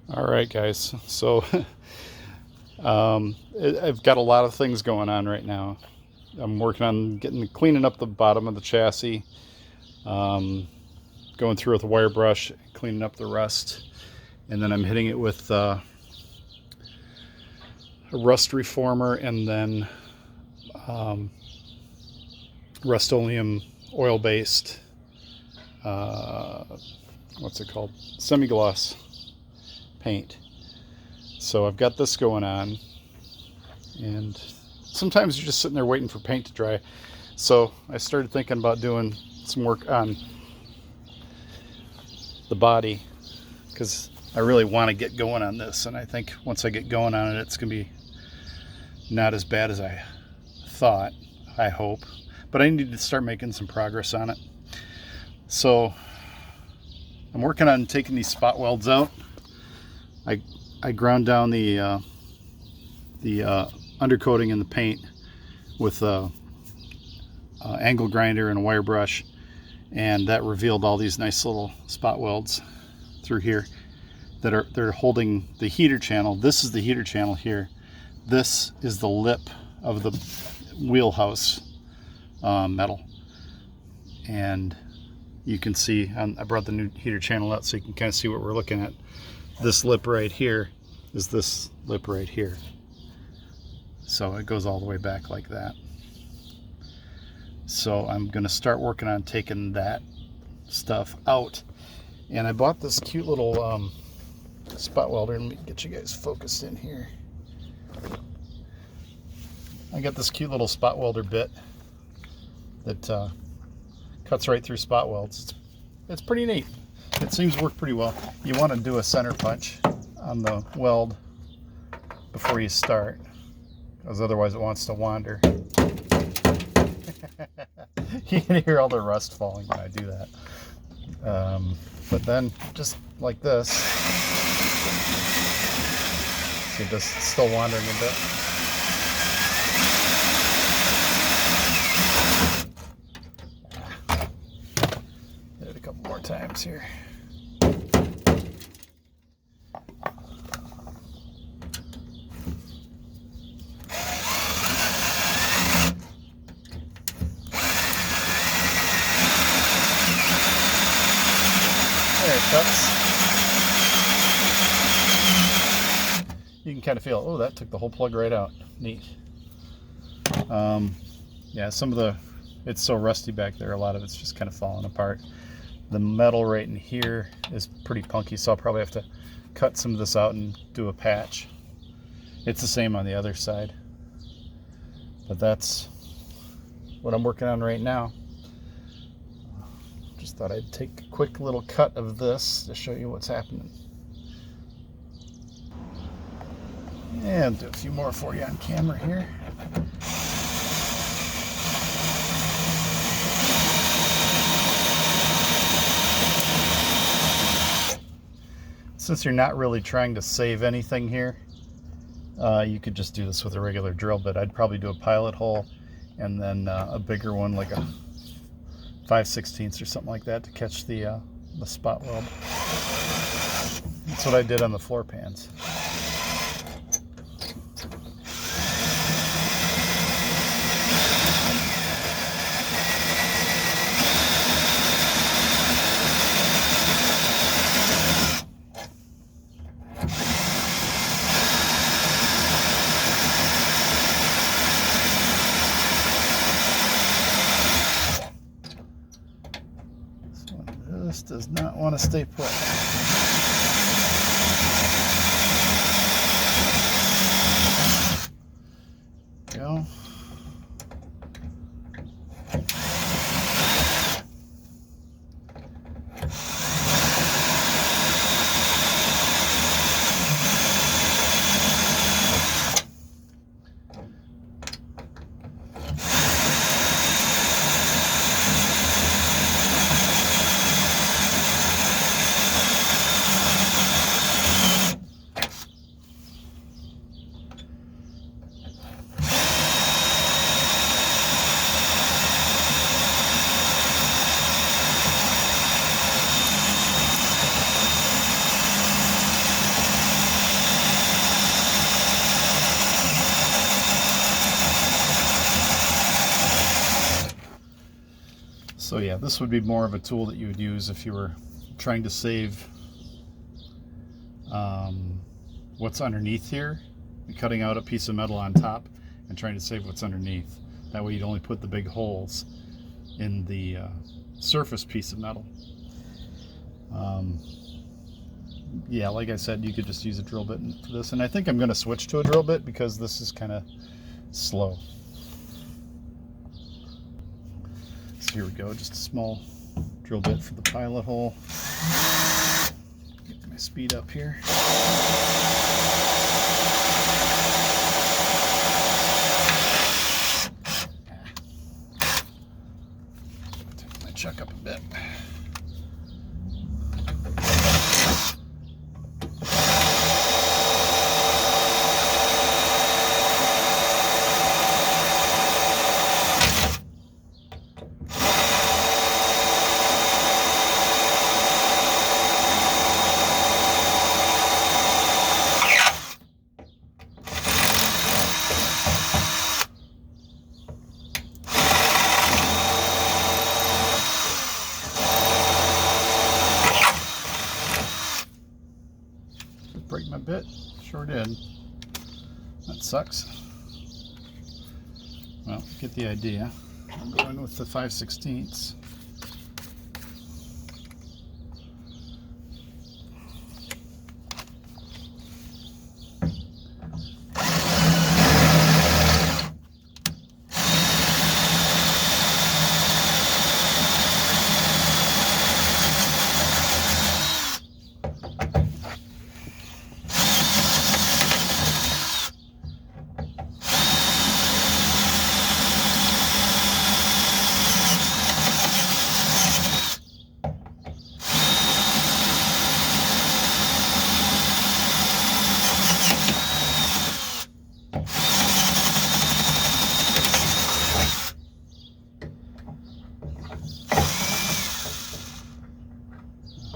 All right, guys. So I've got a lot of things going on right now. I'm working on cleaning up the bottom of the chassis, um, going through with a wire brush, cleaning up the rust, and then I'm hitting it with a rust reformer and then um, Rust-Oleum oil-based, uh, what's it called? Semi-gloss paint. So I've got this going on, and sometimes you're just sitting there waiting for paint to dry. So I started thinking about doing some work on the body because I really want to get going on this, and I think once I get going on it, it's going to be not as bad as I thought, I hope. But I need to start making some progress on it. So I'm working on taking these spot welds out. I ground down the undercoating in the paint with a angle grinder and a wire brush, and that revealed all these nice little spot welds through here they're holding the heater channel. This is the heater channel here. This is the lip of the wheelhouse metal, and you can see I brought the new heater channel out so you can kind of see what we're looking at. This lip right here is this lip right here, so it goes all the way back like that. So I'm going to start working on taking that stuff out, and I bought this cute little spot welder. Let me get you guys focused in here. I got this cute little spot welder bit that cuts right through spot welds. It's pretty neat. It seems to work pretty well. You want to do a center punch on the weld before you start, because otherwise it wants to wander. You can hear all the rust falling when I do that. But then just like this, see, it's still wandering a bit. Hit it a couple more times here. There it cuts. You can kind of feel, oh, that took the whole plug right out. Neat. Yeah, it's so rusty back there, a lot of it's just kind of falling apart. The metal right in here is pretty punky, so I'll probably have to cut some of this out and do a patch. It's the same on the other side. But that's what I'm working on right now. Just thought I'd take a quick little cut of this to show you what's happening. And do a few more for you on camera here. Since you're not really trying to save anything here, you could just do this with a regular drill bit. I'd probably do a pilot hole and then a bigger one, like a 5/16 or something like that, to catch the spot weld. That's what I did on the floor pans. This does not want to stay put. Go. So yeah, this would be more of a tool that you would use if you were trying to save what's underneath here, cutting out a piece of metal on top and trying to save what's underneath. That way you'd only put the big holes in the surface piece of metal. Yeah, like I said, you could just use a drill bit for this, and I think I'm going to switch to a drill bit because this is kind of slow. So here we go, just a small drill bit for the pilot hole. Get my speed up here. Take my chuck up a bit. Break my bit, sure did. That sucks. Well, get the idea. I'm going with the 5/16.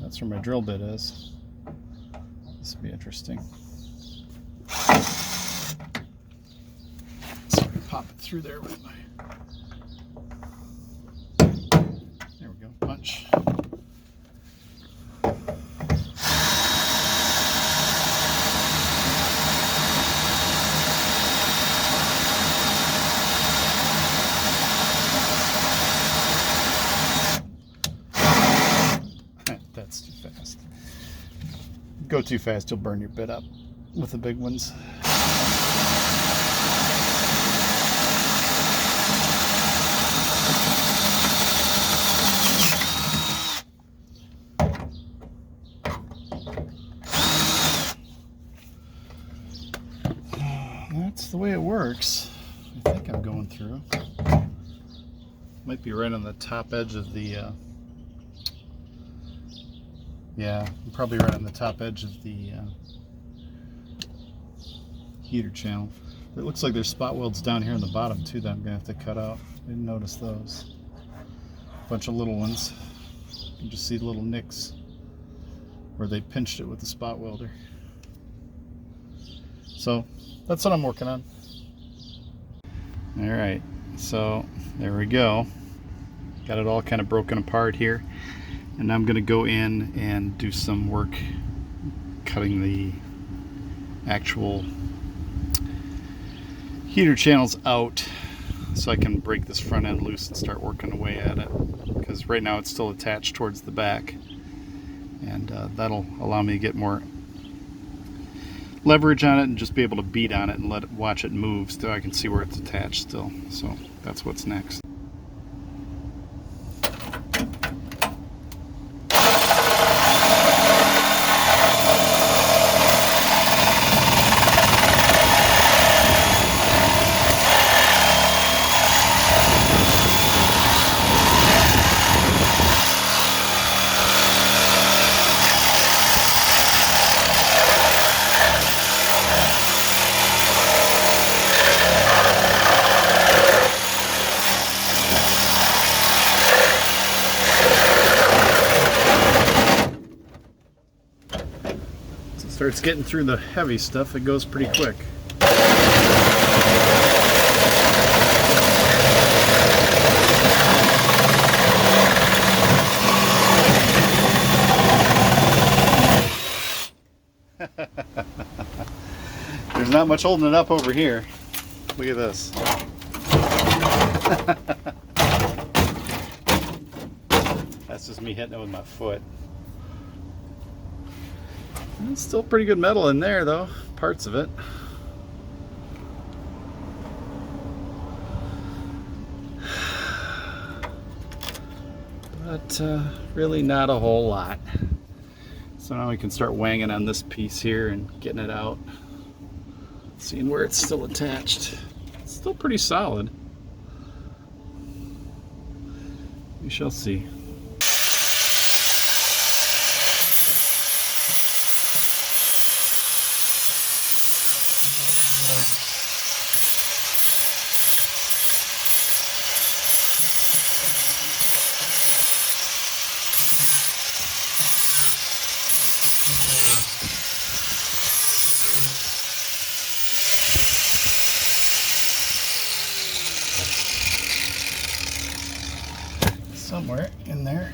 That's where my drill bit is. This will be interesting. So I can pop it through there with my... There we go, punch. That's too fast. Go too fast, you'll burn your bit up with the big ones. That's the way it works. I think I'm going through. Might be right on the top edge of the yeah, I'm probably right on the top edge of the heater channel. It looks like there's spot welds down here in the bottom too that I'm going to have to cut out. I didn't notice those. A bunch of little ones. You can just see the little nicks where they pinched it with the spot welder. So that's what I'm working on. Alright, so there we go. Got it all kind of broken apart here. And I'm going to go in and do some work cutting the actual heater channels out so I can break this front end loose and start working away at it. Because right now it's still attached towards the back. And that'll allow me to get more leverage on it and just be able to beat on it and watch it move so I can see where it's attached still. So that's what's next. Starts getting through the heavy stuff, it goes pretty quick. There's not much holding it up over here. Look at this. That's just me hitting it with my foot. It's still pretty good metal in there though, parts of it. But really not a whole lot. So now we can start wanging on this piece here and getting it out. Seeing where it's still attached. It's still pretty solid. We shall see. Somewhere in there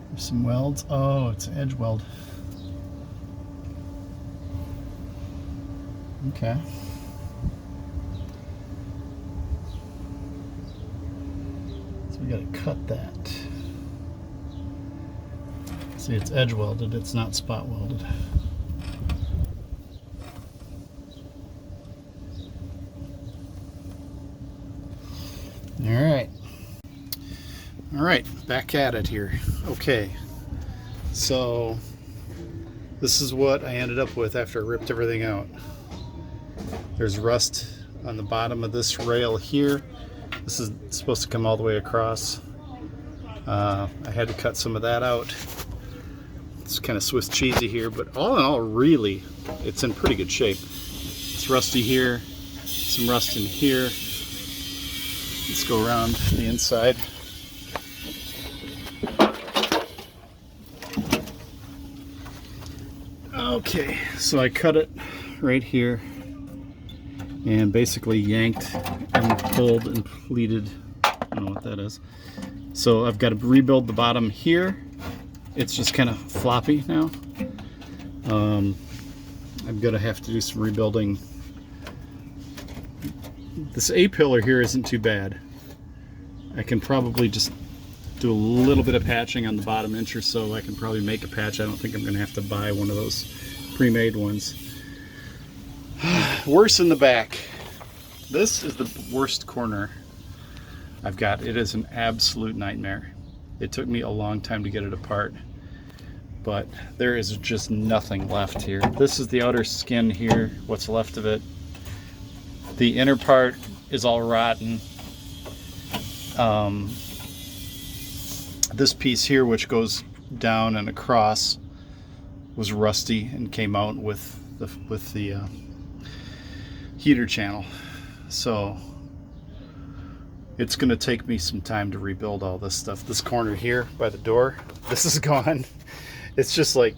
there's some welds. Oh, it's an edge weld. Okay. So we gotta cut that. See, it's edge welded, it's not spot welded. All right, back at it here. Okay, so this is what I ended up with after I ripped everything out. There's rust on the bottom of this rail here. This is supposed to come all the way across. I had to cut some of that out. It's kind of Swiss cheesy here, but all in all, really, it's in pretty good shape. It's rusty here, some rust in here. Let's go around the inside. Okay, so I cut it right here and basically yanked and pulled and pleated. I don't know what that is. So I've got to rebuild the bottom here. It's just kind of floppy now. I'm gonna have to do some rebuilding. This A-pillar here isn't too bad. I can probably just do a little bit of patching on the bottom inch or so. I can probably make a patch. I don't think I'm gonna have to buy one of those pre-made ones. Worse in the back. This is the worst corner I've got. It is an absolute nightmare. It took me a long time to get it apart, but there is just nothing left here. This is the outer skin here, what's left of it. The inner part is all rotten. This piece here, which goes down and across, was rusty and came out with the heater channel. So it's going to take me some time to rebuild all this stuff. This corner here by the door, this is gone. It's just like,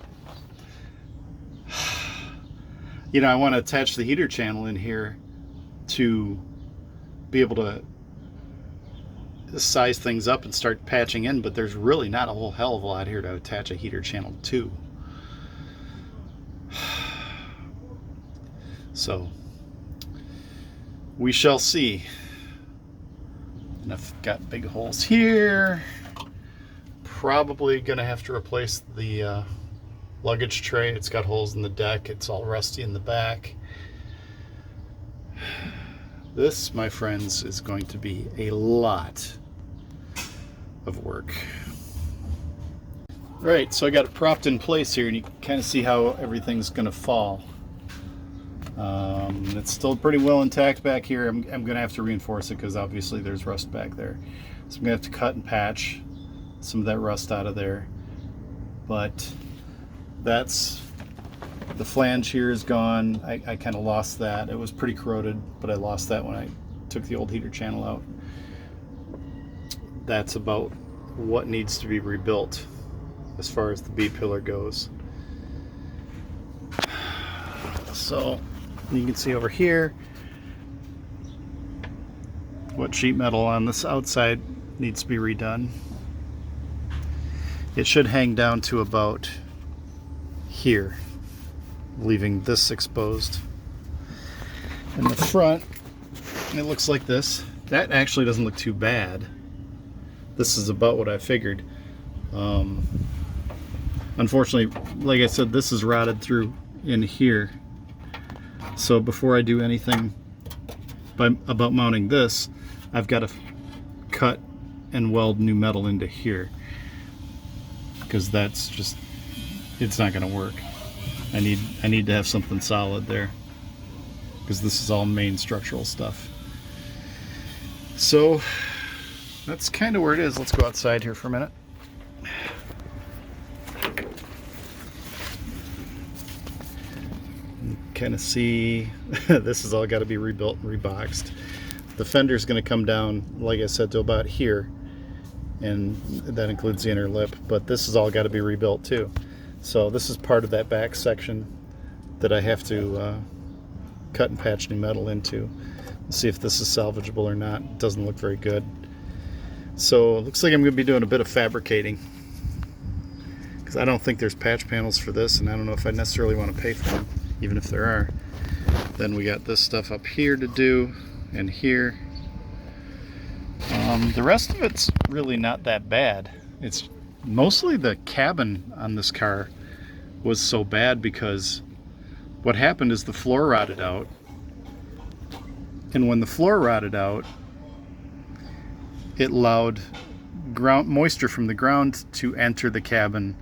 you know, I want to attach the heater channel in here to be able to size things up and start patching in, but there's really not a whole hell of a lot here to attach a heater channel to. So we shall see. And I've got big holes here. Probably gonna have to replace the luggage tray. It's got holes in the deck. It's all rusty in the back. This, my friends, is going to be a lot of work. All right, so I got it propped in place here, and you can kind of see how everything's gonna fall. It's still pretty well intact back here. I'm gonna have to reinforce it because obviously there's rust back there. So I'm gonna have to cut and patch some of that rust out of there. But that's, the flange here is gone. I kind of lost that. It was pretty corroded, but I lost that when I took the old heater channel out. That's about what needs to be rebuilt as far as the B-pillar goes. So you can see over here what sheet metal on this outside needs to be redone. It should hang down to about here, leaving this exposed. In the front, it looks like this. That actually doesn't look too bad. This is about what I figured. Unfortunately, like I said, this is rotted through in here. So before I do anything about mounting this, I've got to cut and weld new metal into here, because that's just, it's not going to work. I need to have something solid there, because this is all main structural stuff. So that's kind of where it is. Let's go outside here for a minute. Kind of see this has all got to be rebuilt and reboxed. The fender's going to come down, like I said, to about here, and that includes the inner lip, but this has all got to be rebuilt too. So this is part of that back section that I have to cut and patch new metal into. Let's see if this is salvageable or not. It doesn't look very good. So it looks like I'm going to be doing a bit of fabricating, because I don't think there's patch panels for this, and I don't know if I necessarily want to pay for them, even if there are. Then we got this stuff up here to do, and here. The rest of it's really not that bad. It's mostly the cabin on this car was so bad, because what happened is the floor rotted out, and when the floor rotted out, it allowed moisture from the ground to enter the cabin.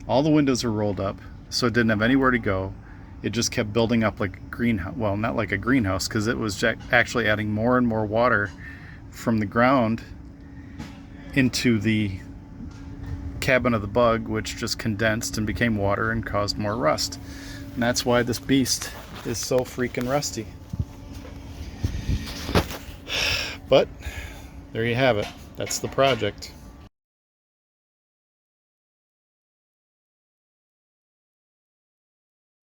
All the windows were rolled up, so it didn't have anywhere to go. It just kept building up like a greenhouse. Well, not like a greenhouse, because it was actually adding more and more water from the ground into the cabin of the bug, which just condensed and became water and caused more rust. And that's why this beast is so freaking rusty. But there you have it. That's the project.